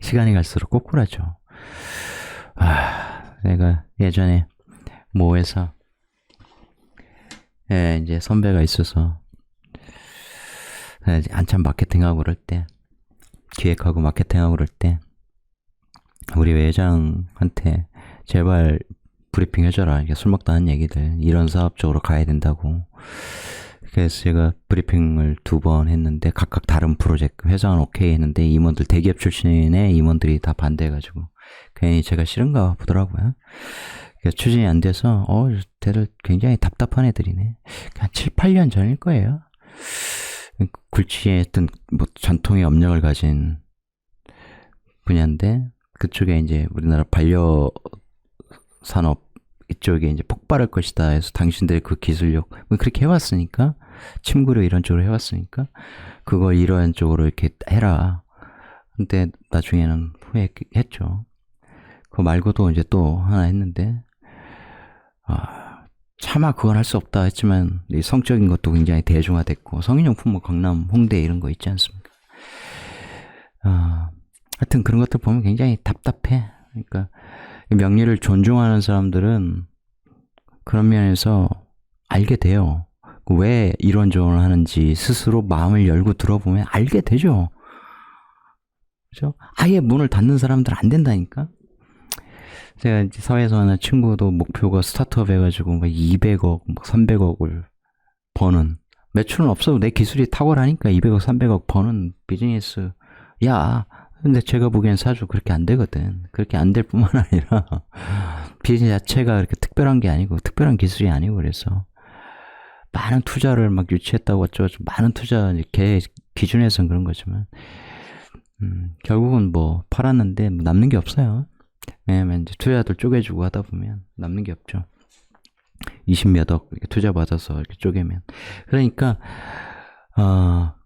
시간이 갈수록 꼬꾸라져. 내가 예전에 모 회사 이제 선배가 있어서 한참 마케팅하고 그럴 때, 기획하고 마케팅하고 그럴 때 우리 회장한테 제발 브리핑 해줘라. 술 먹다 하는 얘기들, 이런 사업 쪽으로 가야 된다고. 그래서 제가 브리핑을 2번 했는데 각각 다른 프로젝트, 회장은 오케이 했는데 임원들, 대기업 출신의 임원들이 다 반대해가지고 괜히 제가 싫은가 보더라고요. 추진이 안 돼서 걔들 굉장히 답답한 애들이네. 한 7, 8년 전일 거예요. 굴지의 어떤 뭐 전통의 업력을 가진 분야인데, 그쪽에 이제 우리나라 반려 산업 이쪽에 이제 폭발할 것이다 해서 당신들의 그 기술력 그렇게 해왔으니까, 침구력 이런 쪽으로 해왔으니까 그걸 이런 쪽으로 이렇게 해라. 근데 나중에는 후회했죠. 그거 말고도 이제 또 하나 했는데, 차마 그건 할 수 없다 했지만 이 성적인 것도 굉장히 대중화됐고, 성인용품 뭐 강남, 홍대 이런 거 있지 않습니까? 하여튼 그런 것들 보면 굉장히 답답해. 그러니까 명리를 존중하는 사람들은 그런 면에서 알게 돼요. 왜 이런 조언을 하는지 스스로 마음을 열고 들어보면 알게 되죠. 그죠? 아예 문을 닫는 사람들은 안 된다니까. 제가 이제 사회에서 하는 친구도 목표가 스타트업 해가지고 막 200억, 막 300억을 버는, 매출은 없어도 내 기술이 탁월하니까 200억, 300억 버는 비즈니스. 야, 근데 제가 보기엔 사주 그렇게 안 되거든. 그렇게 안 될 뿐만 아니라 비즈니스 자체가 그렇게 특별한 게 아니고, 특별한 기술이 아니고, 그래서 많은 투자를 막 유치했다고 어쩌고, 많은 투자 걔 기준에서는 그런 거지만 결국은 뭐 팔았는데 뭐 남는 게 없어요. 왜냐면 이제 투자들 쪼개주고 하다 보면 남는 게 없죠. 20몇억 이렇게 투자 받아서 이렇게 쪼개면. 그러니까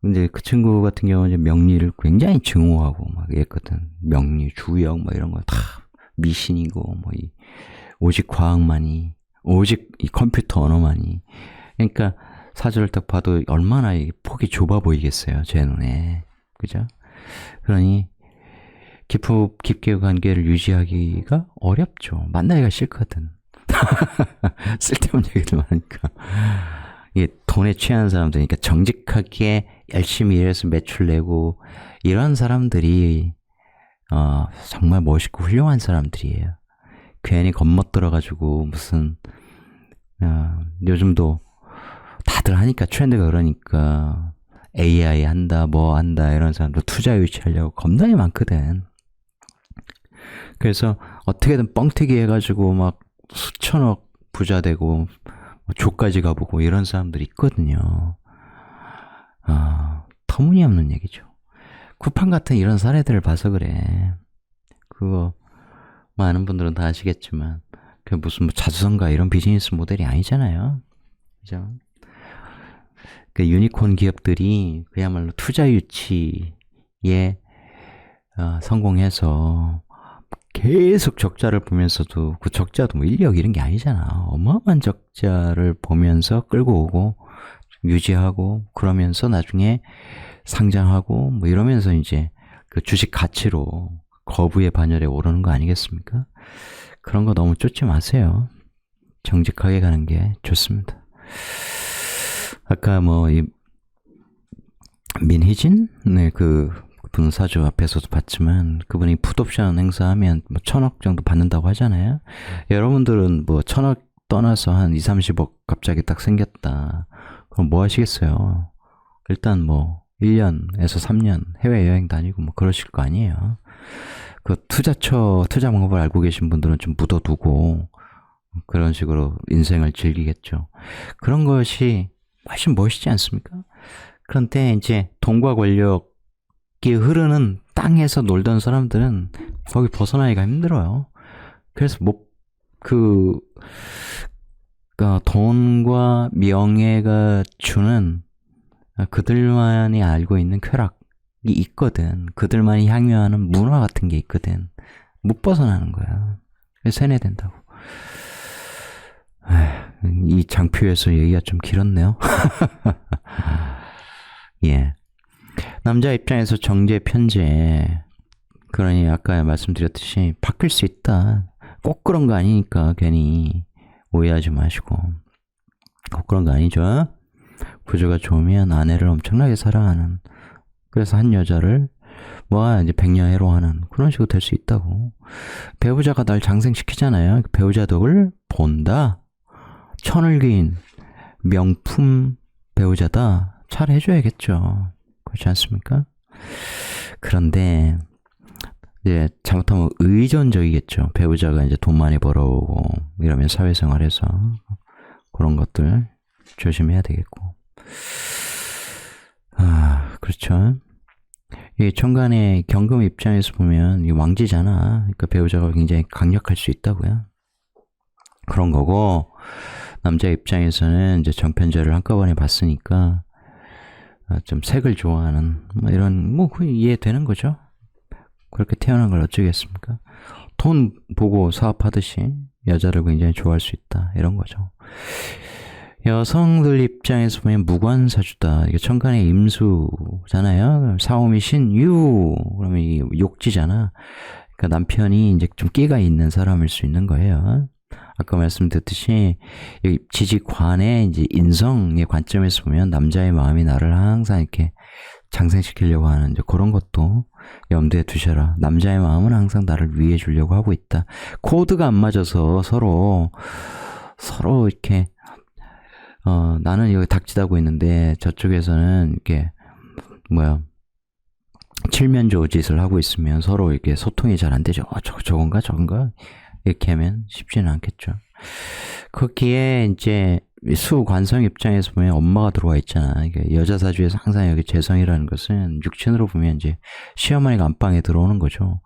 근데 그 친구 같은 경우는 명리를 굉장히 증오하고 막 이랬거든. 명리, 주역 뭐 이런 거 다 미신이고 뭐 오직 과학만이, 오직 이 컴퓨터 언어만이. 그러니까 사주를 딱 봐도 얼마나 폭이 좁아 보이겠어요, 제 눈에. 그죠? 그러니 깊게 관계를 유지하기가 어렵죠. 만나기가 싫거든. 쓸데없는 얘기들 많으니까. 이게 돈에 취한 사람들이니까 정직하게 열심히 일해서 매출 내고 이런 사람들이 정말 멋있고 훌륭한 사람들이에요. 괜히 겁먹들어가지고 무슨 요즘도 다들 하니까 트렌드가 그러니까 AI 한다 뭐 한다 이런 사람들 투자 유치하려고 겁나게 많거든. 그래서 어떻게든 뻥튀기 해가지고 막 수천억 부자 되고 조까지 가보고 이런 사람들이 있거든요. 터무니없는 얘기죠. 쿠팡 같은 이런 사례들을 봐서 그래. 그거 많은 분들은 다 아시겠지만 그 무슨 뭐 자수성가 이런 비즈니스 모델이 아니잖아요. 그죠? 그 유니콘 기업들이 그야말로 투자 유치에 성공해서 계속 적자를 보면서도 그 적자도 뭐 1억 이런 게 아니잖아. 어마어마한 적자를 보면서 끌고 오고 유지하고 그러면서 나중에 상장하고 뭐 이러면서 이제 그 주식 가치로 거부의 반열에 오르는 거 아니겠습니까? 그런 거 너무 쫓지 마세요. 정직하게 가는 게 좋습니다. 아까 뭐 이 민희진? 네, 그분 사주 앞에서도 봤지만 그분이 풋옵션 행사하면 뭐 1,000억 정도 받는다고 하잖아요. 여러분들은 뭐 1,000억 떠나서 한 2, 30억 갑자기 딱 생겼다. 그럼 뭐 하시겠어요? 일단 뭐 1년에서 3년 해외여행 다니고 뭐 그러실 거 아니에요. 그 투자 방법을 알고 계신 분들은 좀 묻어두고 그런 식으로 인생을 즐기겠죠. 그런 것이 훨씬 멋있지 않습니까? 그런데 이제 돈과 권력이 흐르는 땅에서 놀던 사람들은 거기 벗어나기가 힘들어요. 그래서 돈과 명예가 주는 그들만이 알고 있는 쾌락이 있거든. 그들만이 향유하는 문화 같은 게 있거든. 못 벗어나는 거야. 그래서 세뇌된다고. 이 장표에서 얘기가 좀 길었네요. 예. 남자 입장에서 정제, 편제. 그러니 아까 말씀드렸듯이 바뀔 수 있다. 꼭 그런 거 아니니까 괜히 오해하지 마시고. 꼭 그런 거 아니죠. 구조가 좋으면 아내를 엄청나게 사랑하는, 그래서 한 여자를 이제 백녀해로하는 그런 식으로 될 수 있다고. 배우자가 날 장생시키잖아요. 배우자 덕을 본다. 천을 기인 명품 배우자다. 잘 해줘야겠죠. 그렇지 않습니까? 그런데 이제 잘못하면 의존적이겠죠. 배우자가 이제 돈 많이 벌어오고 이러면 사회생활에서 그런 것들 조심해야 되겠고. 그렇죠. 이 천간의 경금 입장에서 보면 이 왕지잖아. 그러니까 배우자가 굉장히 강력할 수 있다고요. 그런 거고, 남자 입장에서는 이제 정편제를 한꺼번에 봤으니까 좀 색을 좋아하는 이런 그 이해되는 거죠. 그렇게 태어난 걸 어쩌겠습니까? 돈 보고 사업하듯이 여자를 굉장히 좋아할 수 있다 이런 거죠. 여성들 입장에서 보면 무관사주다. 이게 천간의 임수잖아요. 사오미 신유 그러면 이 욕지잖아. 그러니까 남편이 이제 좀 끼가 있는 사람일 수 있는 거예요. 아까 말씀드렸듯이 지지관의 이제 인성의 관점에서 보면 남자의 마음이 나를 항상 이렇게 장생시키려고 하는 이제 그런 것도 염두에 두셔라. 남자의 마음은 항상 나를 위해 주려고 하고 있다. 코드가 안 맞아서 서로 이렇게 나는 여기 닥치다고 있는데 저쪽에서는 이렇게 칠면조 짓을 하고 있으면 서로 이렇게 소통이 잘 안 되죠. 저건가 이렇게 하면 쉽지는 않겠죠. 거기에 이제 수관성 입장에서 보면 엄마가 들어와 있잖아. 그러니까 여자 사주에서 항상 여기 재성이라는 것은 육친으로 보면 이제 시어머니가 안방에 들어오는 거죠.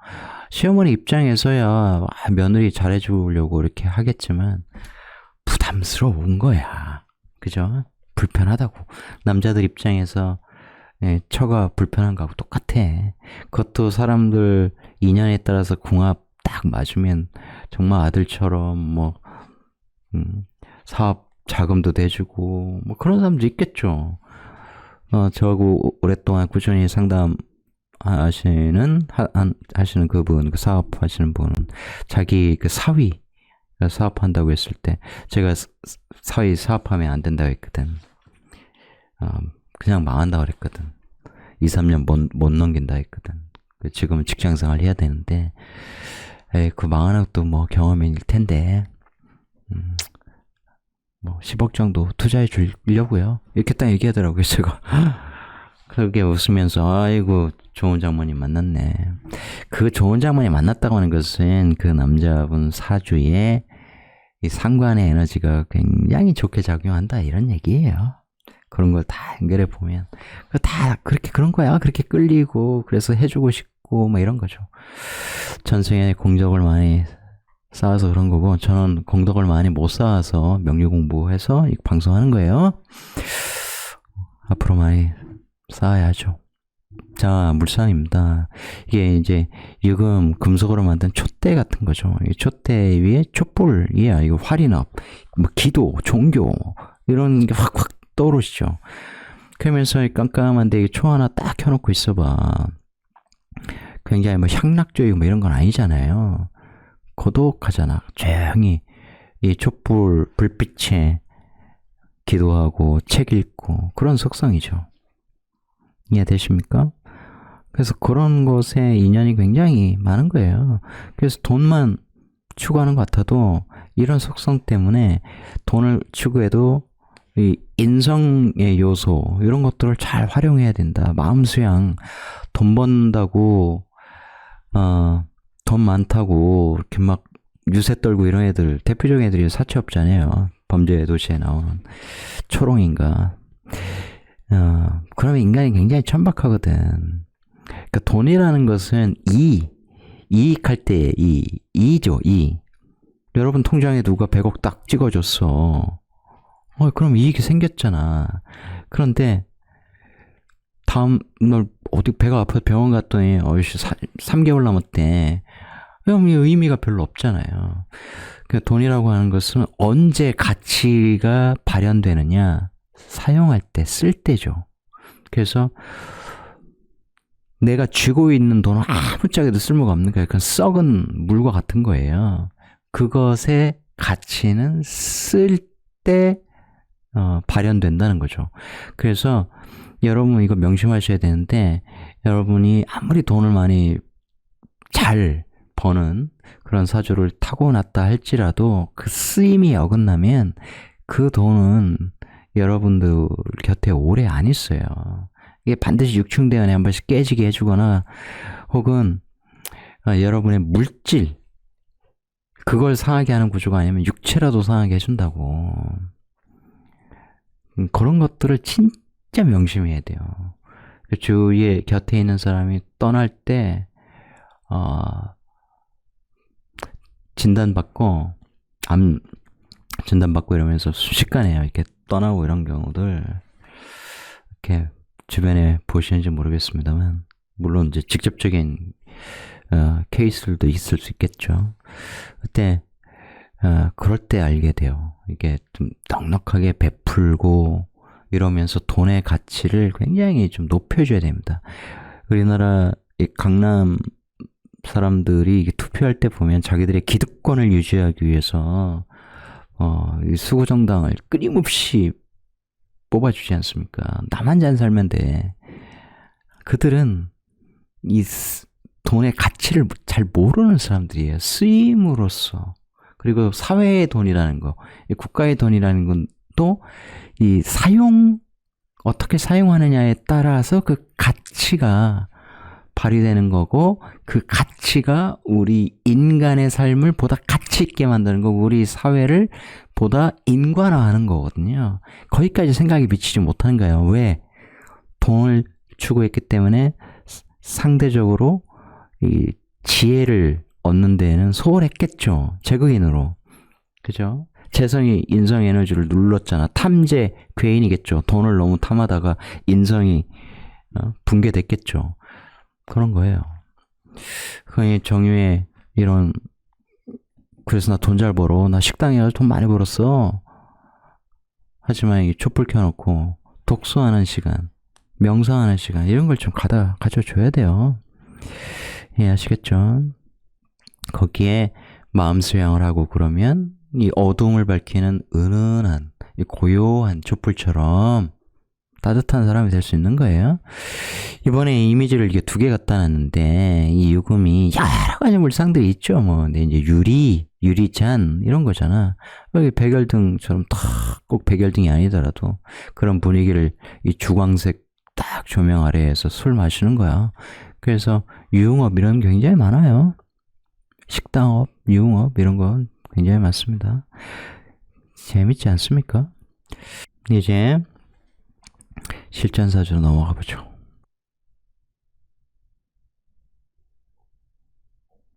시어머니 입장에서야 며느리 잘해주려고 이렇게 하겠지만 부담스러운 거야. 그죠? 불편하다고. 남자들 입장에서 처가 불편한 거하고 똑같아. 그것도 사람들 인연에 따라서 궁합 딱 맞으면 정말 아들처럼 사업 자금도 대주고 그런 사람도 있겠죠. 저하고 오랫동안 꾸준히 상담 하시는 그분, 그 사업하시는 분은 자기 그 사위 사업한다고 했을 때 제가 사위 사업하면 안 된다고 했거든. 그냥 망한다고 그랬거든. 2, 3년 못 넘긴다 했거든. 지금은 직장생활 해야 되는데 그 망하는 것도 경험일 텐데 10억 정도 투자해 주려고요. 이렇게 딱 얘기하더라고요, 제가. 그게 웃으면서 아이고 좋은 장모님 만났네. 그 좋은 장모님 만났다고 하는 것은 그 남자분 사주에 이 상관의 에너지가 굉장히 좋게 작용한다 이런 얘기예요. 그런 걸 다 연결해 보면 다 그렇게 그런 거야. 그렇게 끌리고 그래서 해주고 싶고 이런 거죠. 전생에 공덕을 많이 쌓아서 그런 거고 저는 공덕을 많이 못 쌓아서 명리 공부해서 방송하는 거예요. 앞으로 많이 쌓아야죠. 자, 물산입니다. 이게 이제 유금 금속으로 만든 촛대 같은 거죠. 이 촛대 위에 촛불이야. 이거 활인업, 기도, 종교 이런 게 확 떠오르시죠. 그러면서 깜깜한데 초 하나 딱 켜놓고 있어봐. 굉장히 향락적이고 이런 건 아니잖아요. 고독하잖아. 조용히 이 촛불 불빛에 기도하고 책 읽고 그런 속성이죠. 이해되십니까? 그래서 그런 것에 인연이 굉장히 많은 거예요. 그래서 돈만 추구하는 것 같아도 이런 속성 때문에 돈을 추구해도 이 인성의 요소 이런 것들을 잘 활용해야 된다. 마음 수양, 돈 번다고 돈 많다고 이렇게 유세 떨고 이런 애들 대표적인 애들이 사채업자네요. 범죄 도시에 나오는 초롱인가. 그러면 인간이 굉장히 천박하거든. 그러니까 돈이라는 것은 이익할 때 이죠. 여러분 통장에 누가 100억 딱 찍어줬어. 그럼 이익이 생겼잖아. 그런데 다음 날 어디 배가 아파서 병원 갔더니 3개월 남았대. 그럼 의미가 별로 없잖아요. 그러니까 돈이라고 하는 것은 언제 가치가 발현되느냐? 사용할 때, 쓸 때죠. 그래서 내가 쥐고 있는 돈은 아무짝에도 쓸모가 없는 거예요. 그건 썩은 물과 같은 거예요. 그것의 가치는 쓸 때 발현된다는 거죠. 그래서 여러분 이거 명심하셔야 되는데 여러분이 아무리 돈을 많이 잘 버는 그런 사주를 타고났다 할지라도 그 쓰임이 어긋나면 그 돈은 여러분들 곁에 오래 안 있어요. 이게 반드시 육충대원에 한 번씩 깨지게 해주거나 혹은 여러분의 물질 그걸 상하게 하는 구조가 아니면 육체라도 상하게 해준다고. 그런 것들을 진짜 명심해야 돼요. 주위에 곁에 있는 사람이 떠날 때 진단받고 암 진단받고 이러면서 순식간에 이렇게 떠나고 이런 경우들 이렇게 주변에 보시는지 모르겠습니다만 물론 이제 직접적인 케이스들도 있을 수 있겠죠. 그때 그럴 때 알게 돼요. 이게 좀 넉넉하게 베풀고 이러면서 돈의 가치를 굉장히 좀 높여줘야 됩니다. 우리나라 이 강남 사람들이 투표할 때 보면 자기들의 기득권을 유지하기 위해서 이 수구정당을 끊임없이 뽑아주지 않습니까? 나만 잘 살면 돼. 그들은 이 돈의 가치를 잘 모르는 사람들이에요. 쓰임으로써. 그리고 사회의 돈이라는 거, 국가의 돈이라는 건 또 이 어떻게 사용하느냐에 따라서 그 가치가 발휘되는 거고 그 가치가 우리 인간의 삶을 보다 가치 있게 만드는 거고 우리 사회를 보다 인간화하는 거거든요. 거기까지 생각이 미치지 못하는 거예요. 왜? 돈을 추구했기 때문에 상대적으로 이 지혜를 얻는 데에는 소홀했겠죠. 제국인으로. 그죠? 재성이 인성 에너지를 눌렀잖아. 탐재 괴인이겠죠. 돈을 너무 탐하다가 인성이 붕괴됐겠죠. 그런 거예요. 그러니 정유의 이런 그래서 나 돈 잘 벌어. 나 식당에 가서 돈 많이 벌었어. 하지만 이 촛불 켜놓고 독서하는 시간, 명상하는 시간 이런 걸 좀 가져줘야 돼요. 예, 아시겠죠? 거기에 마음 수양을 하고 그러면 이 어둠을 밝히는 은은한 이 고요한 촛불처럼 따뜻한 사람이 될 수 있는 거예요. 이번에 이미지를 이게 두 개 갖다 놨는데 이 유금이 여러 가지 물상들이 있죠. 뭐 근데 이제 유리잔 이런 거잖아. 여기 백열등처럼 딱 꼭 백열등이 아니더라도 그런 분위기를 이 주광색 딱 조명 아래에서 술 마시는 거야. 그래서 유흥업 이런 게 굉장히 많아요. 식당업, 유흥업 이런 건 굉장히 많습니다. 재밌지 않습니까? 이제 실전사주로 넘어가 보죠.